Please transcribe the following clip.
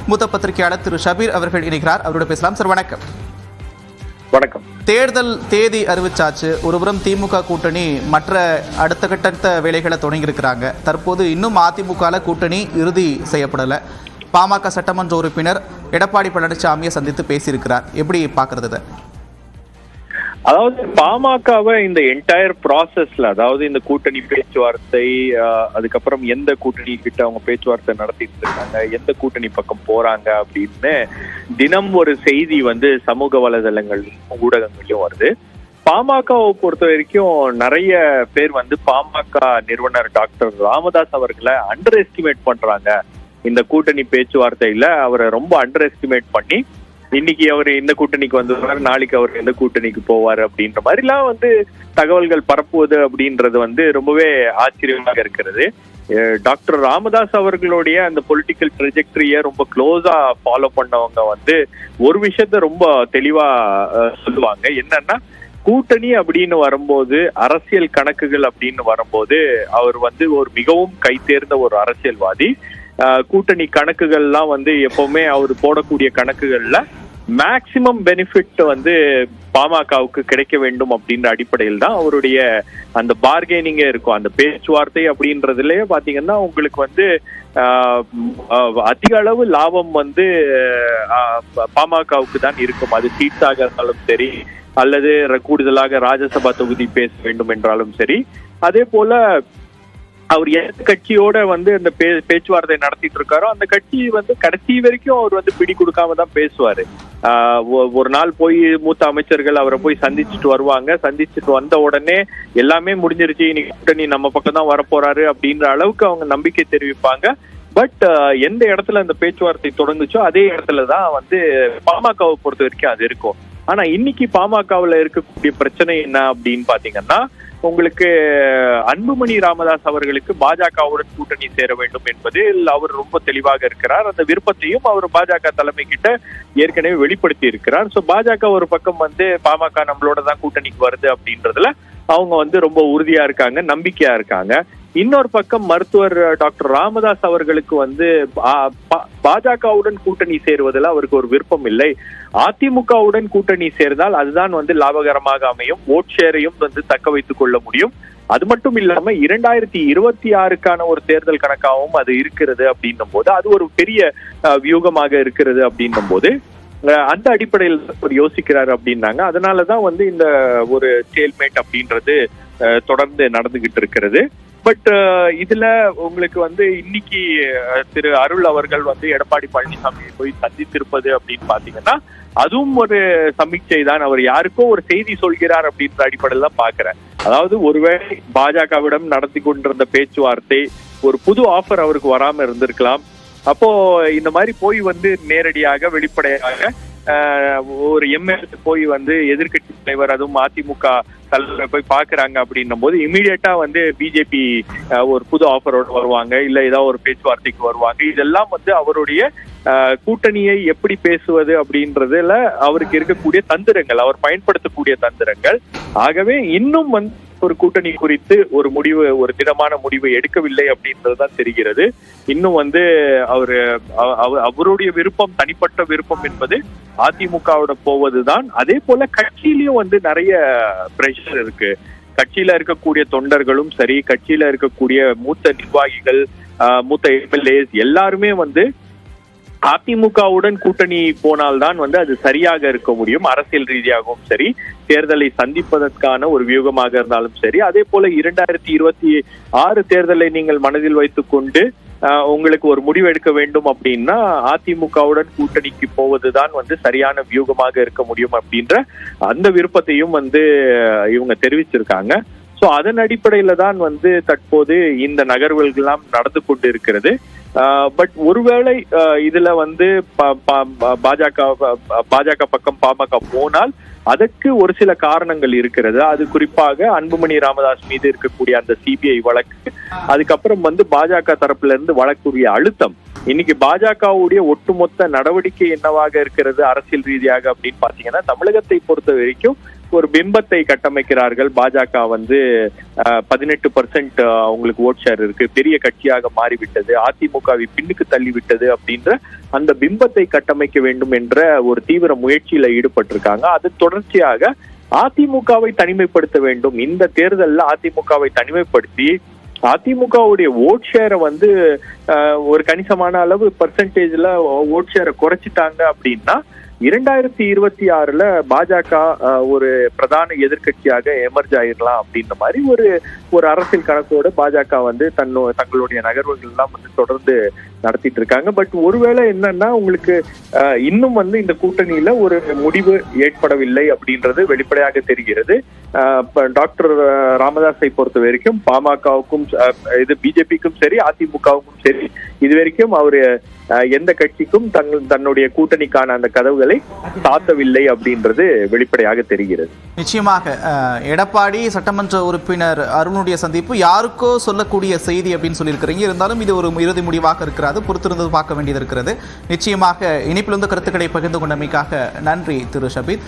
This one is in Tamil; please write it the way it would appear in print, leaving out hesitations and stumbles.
மூத்த பத்திரிகையாளர் திரு ஷபீர் அவர்கள் இணைகிறார். அவரோட பேசலாம். சார் வணக்கம். வணக்கம். தேர்தல் தேதி அறிவிச்சாச்சு. ஒருபுறம் திமுக கூட்டணி மற்ற அடுத்த கட்ட வேலைகளை தொடங்கியிருக்கிறாங்க. தற்போது இன்னும் அதிமுக கூட்டணி இறுதி செய்யப்படலை. பாமக சட்டமன்ற உறுப்பினர் எடப்பாடி பழனிசாமியை சந்தித்து பேசியிருக்கிறார். எப்படி பார்க்கறது? அதாவது பாமகவை இந்த என்டையர் ப்ராசஸ்ல, அதாவது இந்த கூட்டணி பேச்சுவார்த்தை, அதுக்கப்புறம் எந்த கூட்டணி கிட்ட அவங்க பேச்சுவார்த்தை நடத்திட்டு இருக்காங்க, எந்த கூட்டணி பக்கம் போறாங்க அப்படின்னு தினம் ஒரு செய்தி சமூக வலைதளங்கள் ஊடகங்கள்லயும் வருது. பாமகவை பொறுத்த வரைக்கும் நிறைய பேர் பாமக நிறுவனர் டாக்டர் ராமதாஸ் அவர்களை அண்டர் எஸ்டிமேட் பண்றாங்க. இந்த கூட்டணி பேச்சுவார்த்தையில அவரை ரொம்ப அண்டர் எஸ்டிமேட் பண்ணி இன்னைக்கு அவர் இந்த கூட்டணிக்கு வந்துருவாரு, நாளைக்கு அவர் எந்த கூட்டணிக்கு போவாரு அப்படின்ற மாதிரிலாம் தகவல்கள் பரப்புவது அப்படின்றது ரொம்பவே ஆச்சரியமாக இருக்கிறது. டாக்டர் ராமதாஸ் அவர்களுடைய அந்த பொலிட்டிக்கல் ட்ரெஜெக்டரிய ரொம்ப க்ளோஸா ஃபாலோ பண்ணவங்க ஒரு விஷயத்த ரொம்ப தெளிவா சொல்லுவாங்க. என்னன்னா, கூட்டணி அப்படின்னு வரும்போது, அரசியல் கணக்குகள் அப்படின்னு வரும்போது அவர் ஒரு மிகவும் கைதேர்ந்த ஒரு அரசியல்வாதி. கூட்டணி கணக்குகள்லாம் எப்பவுமே அவர் போடக்கூடிய கணக்குகள்ல மேக்சிமம் பெனிஃபிட் பாமகவுக்கு கிடைக்க வேண்டும் அப்படின்ற அடிப்படையில் தான் அவருடைய அந்த பார்கெனிங்கே இருக்கும். அந்த பேச்சுவார்த்தை அப்படின்றதுலயே பாத்தீங்கன்னா உங்களுக்கு அதிக அளவு லாபம் பாமகவுக்கு தான் இருக்கும். அது சீட்ஸாக இருந்தாலும் சரி, அல்லது கூடுதலாக ராஜ்யசபா தொகுதி பேச வேண்டும் என்றாலும் சரி. அதே போல அவர் எந்த கட்சியோட அந்த பேச்சுவார்த்தை நடத்திட்டு இருக்காரோ அந்த கட்சி கடைசி வரைக்கும் அவர் பிடி கொடுக்காம தான் பேசுவாரு. ஒரு நாள் போய் மூத்த அமைச்சர்கள் அவரை போய் சந்திச்சுட்டு வருவாங்க. சந்திச்சுட்டு வந்த உடனே எல்லாமே முடிஞ்சிருச்சு, இன்னைக்கு கூட்டணி நம்ம பக்கம் தான் வரப்போறாரு அப்படின்ற அளவுக்கு அவங்க நம்பிக்கை தெரிவிப்பாங்க. பட் எந்த இடத்துல அந்த பேச்சுவார்த்தை தொடங்குச்சோ அதே இடத்துலதான் பாமகவை பொறுத்த வரைக்கும் அது இருக்கும். ஆனா இன்னைக்கு பாமகவுல இருக்கக்கூடிய பிரச்சனை என்ன அப்படின்னு பாத்தீங்கன்னா, உங்களுக்கு அன்புமணி ராமதாஸ் அவர்களுக்கு பாஜகவுடன் கூட்டணி சேர வேண்டும் என்பதில் அவர் ரொம்ப தெளிவாக இருக்கிறார். அந்த விருப்பத்தையும் அவர் பாஜக தலைமை கிட்ட ஏற்கனவே வெளிப்படுத்தி இருக்கிறார். சோ பாஜக ஒரு பக்கம் பாமக நம்மளோட தான் கூட்டணிக்கு வருது அப்படின்றதுல அவங்க ரொம்ப உறுதியா இருக்காங்க, நம்பிக்கையா இருக்காங்க. இன்னொரு பக்கம் மருத்துவர் டாக்டர் ராமதாஸ் அவர்களுக்கு பாஜகவுடன் கூட்டணி சேருவதில் அவருக்கு ஒரு விருப்பம் இல்லை. அதிமுகவுடன் கூட்டணி சேர்ந்தால் அதுதான் லாபகரமாக அமையும், ஓட் ஷேரையும் தக்க வைத்துக் கொள்ள முடியும். அது மட்டும் இல்லாம 2026க்கான ஒரு தேர்தல் கணக்காகவும் அது இருக்கிறது அப்படின்னும் போது, அது ஒரு பெரிய வியூகமாக இருக்கிறது அப்படின்னும் போது அந்த அடிப்படையில் ஒரு யோசிக்கிறாரு அப்படின்னாங்க. அதனாலதான் இந்த ஒரு ஸ்டேல்மேட் அப்படின்றது தொடர்ந்து நடந்துகிட்டு இருக்கிறது. பட் இதுல உங்களுக்கு இன்னைக்கு திரு அருள் அவர்கள் எடப்பாடி பழனிசாமியை போய் சந்தித்திருப்பது அப்படின்னு பாத்தீங்கன்னா, அதுவும் ஒரு சமீட்சை தான். அவர் யாருக்கோ ஒரு செய்தி சொல்கிறார் அப்படின்ற அடிப்படையில் தான் பாக்குறேன். அதாவது ஒருவேளை பாஜகவிடம் நடத்தி கொண்டிருந்த பேச்சுவார்த்தை ஒரு புது ஆஃபர் அவருக்கு வராம இருந்திருக்கலாம். அப்போ இந்த மாதிரி போய் நேரடியாக வெளிப்படையாக ஒரு எம்எல்ஏ போய் எதிர்கட்சி தலைவர், அதுவும் அதிமுக தலைவரை போய் பாக்குறாங்க அப்படின்னும் போது இமீடியட்டா பிஜேபி ஒரு புது ஆஃபரோட வருவாங்க, இல்ல ஏதாவது ஒரு பேச்சுவார்த்தைக்கு வருவாங்க. இதெல்லாம் அவருடைய கூட்டணியை எப்படி பேசுவது அப்படின்றதுல அவருக்கு இருக்கக்கூடிய தந்திரங்கள், அவர் பயன்படுத்தக்கூடிய தந்திரங்கள். ஆகவே இன்னும் ஒரு கூட்டணி குறித்து ஒரு முடிவு, ஒரு திடமான முடிவு எடுக்கவில்லை அப்படின்றதுதான் தெரிகிறது. இன்னும் அவருடைய விருப்பம், தனிப்பட்ட விருப்பம் என்பது அதிமுகவோட போவதுதான். அதே போல கட்சியிலயும் நிறைய பிரஷர் இருக்கு. கட்சியில இருக்கக்கூடிய தொண்டர்களும் சரி, கட்சியில இருக்கக்கூடிய மூத்த நிர்வாகிகள், மூத்த எம்எல்ஏஸ் எல்லாருமே அதிமுகவுடன் கூட்டணி போனால்தான் அது சரியாக இருக்க முடியும். அரசியல் ரீதியாகவும் சரி, தேர்தலை சந்திப்பதற்கான ஒரு வியூகமாக இருந்தாலும் சரி. அதே போல 2026 தேர்தலை நீங்கள் மனதில் வைத்துக் கொண்டு உங்களுக்கு ஒரு முடிவு எடுக்க வேண்டும் அப்படின்னா அதிமுகவுடன் கூட்டணிக்கு போவதுதான் சரியான வியூகமாக இருக்க முடியும் அப்படின்ற அந்த விருப்பத்தையும் இவங்க தெரிவிச்சிருக்காங்க. சோ அதன் அடிப்படையில தான் தற்போது இந்த நகர்வுகள் நடந்து கொண்டு இருக்கிறது. பட் ஒருவேளை இதுல பாஜக பக்கம் பாமக போனால் அதற்கு ஒரு சில காரணங்கள் இருக்கிறது. அது குறிப்பாக அன்புமணி ராமதாஸ் மீது இருக்கக்கூடிய அந்த சிபிஐ வழக்கு, அதுக்கப்புறம் பாஜக தரப்புல இருந்து வழக்குரிய அழுத்தம். இன்னைக்கு பாஜகவுடைய ஒட்டுமொத்த நடவடிக்கை என்னவாக இருக்கிறது அரசியல் ரீதியாக அப்படின்னு பாத்தீங்கன்னா, தமிழகத்தை பொறுத்த வரைக்கும் ஒரு பிம்பத்தை கட்டமைக்கிறார்கள். பாஜக வந்து 18% அவங்களுக்கு ஓட் ஷேர் இருக்கு, பெரிய கட்சியாக மாறிவிட்டது, அதிமுகவை பின்னுக்கு தள்ளிவிட்டது அப்படின்ற அந்த பிம்பத்தை கட்டமைக்க வேண்டும் என்ற ஒரு தீவிர முயற்சியில ஈடுபட்டிருக்காங்க. அது தொடர்ச்சியாக அதிமுகவை தனிமைப்படுத்த வேண்டும். இந்த தேர்தலில் அதிமுகவை தனிமைப்படுத்தி அதிமுகவுடைய ஓட் ஷேரை வந்து ஒரு கணிசமான அளவு பெர்சன்டேஜ்ல ஓட் ஷேரை குறைச்சிட்டாங்க அப்படின்னா 2026 பாஜக ஒரு பிரதான எதிர்கட்சியாக எமர்ஜ் ஆயிடலாம் அப்படின்ற மாதிரி ஒரு அரசியல் கணக்கோடு பாஜக வந்து தங்களுடைய நகர்வுகள் எல்லாம் வந்து தொடர்ந்து நடத்திட்டு இருக்காங்க. பட் ஒருவேளை என்னன்னா உங்களுக்கு இன்னும் வந்து இந்த கூட்டணியில ஒரு முடிவு ஏற்படவில்லை அப்படின்றது வெளிப்படையாக தெரிகிறது. டாக்டர் ராமதாஸை பொறுத்த வரைக்கும் பாமகவுக்கும் இது பிஜேபிக்கும் சரி அதிமுகவுக்கும் சரி இது வரைக்கும் அவரு எந்த கட்சிக்கும் தன்னுடைய கூட்டணிக்கான அந்த கதவுகளை சாத்தவில்லை அப்படின்றது வெளிப்படையாக தெரிகிறது. நிச்சயமாக எடப்பாடி சட்டமன்ற உறுப்பினர் அருணுடைய சந்திப்பு யாருக்கோ சொல்லக்கூடிய செய்தி அப்படின்னு சொல்லியிருக்கிறீங்க. இருந்தாலும் இது ஒரு இறுதி முடிவாக இருக்கிறது, பொறுத்திருந்து பார்க்க வேண்டியது இருக்கிறது. நிச்சயமாக இணைப்பிலிருந்து கருத்துக்களை பகிர்ந்து கொண்டமைக்காக நன்றி திரு ஷபீத்.